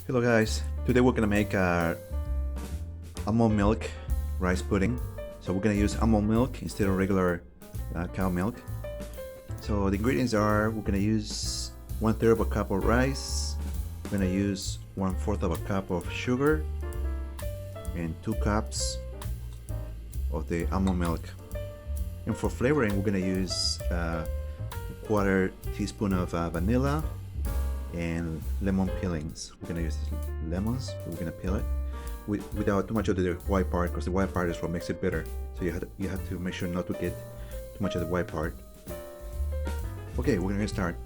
Hello guys, today we're gonna make almond milk rice pudding. So we're gonna use almond milk instead of regular cow milk. So the ingredients are, we're gonna use 1/3 of a cup of rice, we're gonna use 1/4 of a cup of sugar, and 2 cups of the almond milk. And for flavoring, we're gonna use a 1/4 teaspoon of vanilla and lemon peelings. We're gonna use lemons. We're gonna peel it without too much of the white part, because the white part is what makes it bitter. So you have to make sure not to get too much of the white part. Okay, we're gonna start.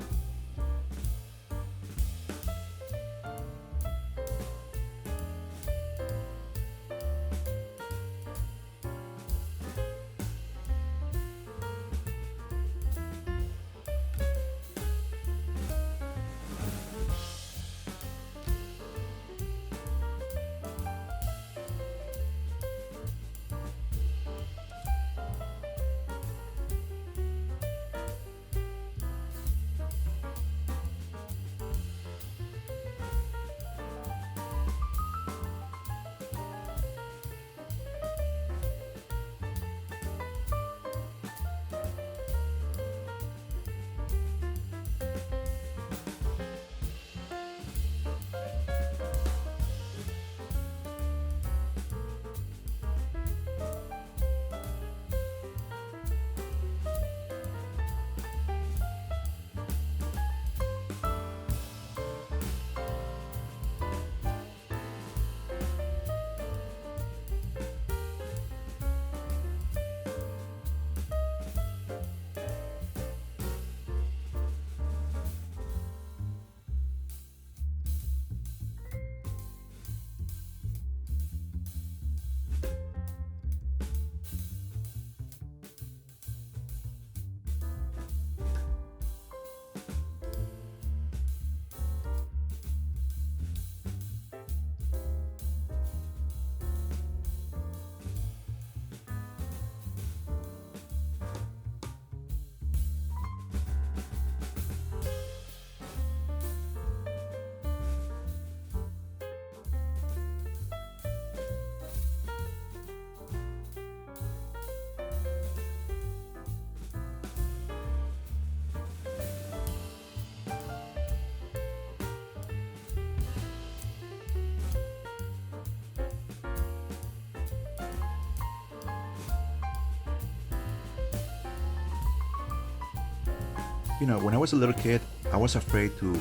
You know, when I was a little kid, I was afraid to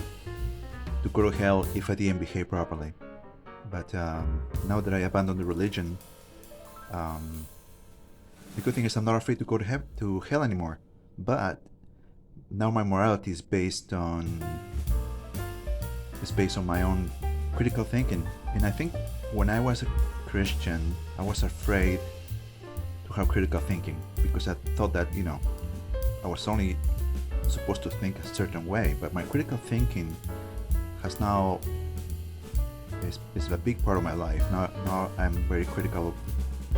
go to hell if I didn't behave properly. But now that I abandoned the religion, the good thing is I'm not afraid to go to hell anymore. But now my morality is based on my own critical thinking. And I think when I was a Christian, I was afraid to have critical thinking, because I thought that, you know, I was only supposed to think a certain way. But my critical thinking has now is a big part of my life. Now I'm very critical of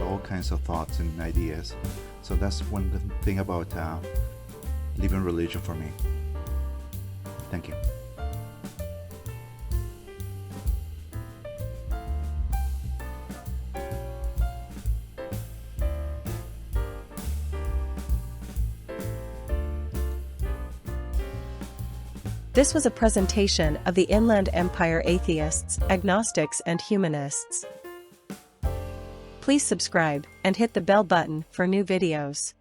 all kinds of thoughts and ideas. So that's one thing about leaving religion for me. Thank you. This was a presentation of the Inland Empire Atheists, Agnostics and Humanists. Please subscribe and hit the bell button for new videos.